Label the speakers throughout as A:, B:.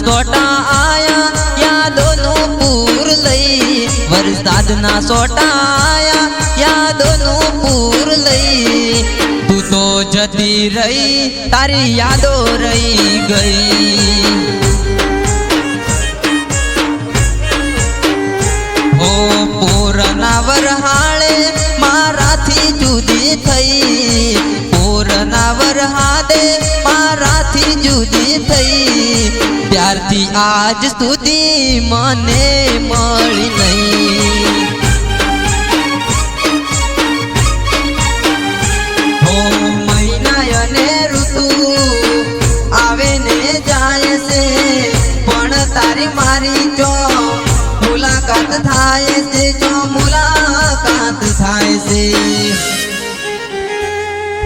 A: સોટા આયા યાદોનું પૂર લઈ વરસાદના સોટા આયા યાદોનું પૂર લઈ તું તો જતી રહી તારી યાદો રહી ગઈ ઓ પૂરના વરહાળે મારાથી જુદી થઈ પૂરના વરહાદે મારાથી જુદી થઈ ત્યારથી આજ સુધી મને મળી નહીં હો મહિના અને ઋતુ આવે ને જાય છે પણ તારી મારી જો મુલાકાત થાય છે જો મુલાકાત થાય છે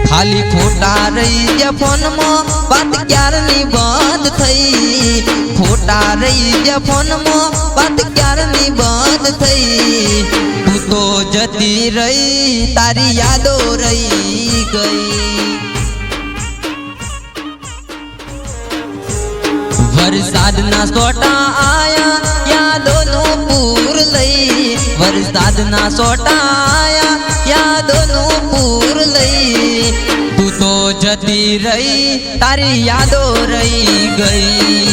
A: ખાલી ફોટા રહી ગયા ફોનમાં વાત ક્યારની બંધ થઈ ફોટા રહી ગયા ફોનમાં વાત ક્યારની બંધ થઈ તું તો જતી રહી તારી યાદો રહી ગઈ વરસાદના સોટા આયા યાદોનું પૂર લઈ વરસાદના સોટા આયા યાદોનું પૂર લઈ તું તો જતી રહી તારી યાદો રહી ગઈ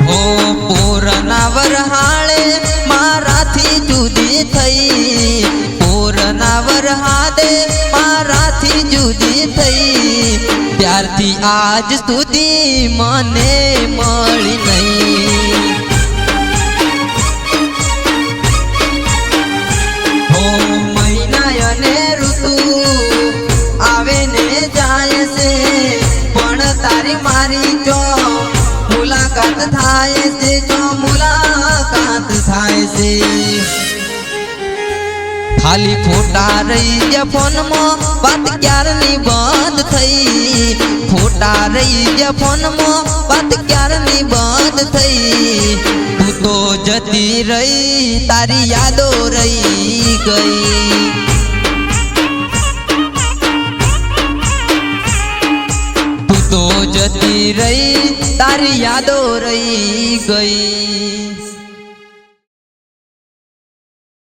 A: હો પૂરના વરહાળે મારાથી જુદી થઈ પૂરના વરહાદે મારાથી જુદી થઈ ત્યારથી આજ સુધી મને મળી નહીં હો મહિના અને ઋતુ આવે ને જાય છે પણ તારી મારી જો મુલાકાત થાય છે જો મુલાકાત થાય છે ખાલી ફોટા રહી ગયા ફોનમાં વાત ક્યારની બંધ થઈ ફોટા રહી ગયા ફોનમાં વાત ક્યારની બંધ થઈ તું તો જતી રહી તારી યાદો રહી ગઈ તું તો જતી રહી તારી યાદો રહી ગઈ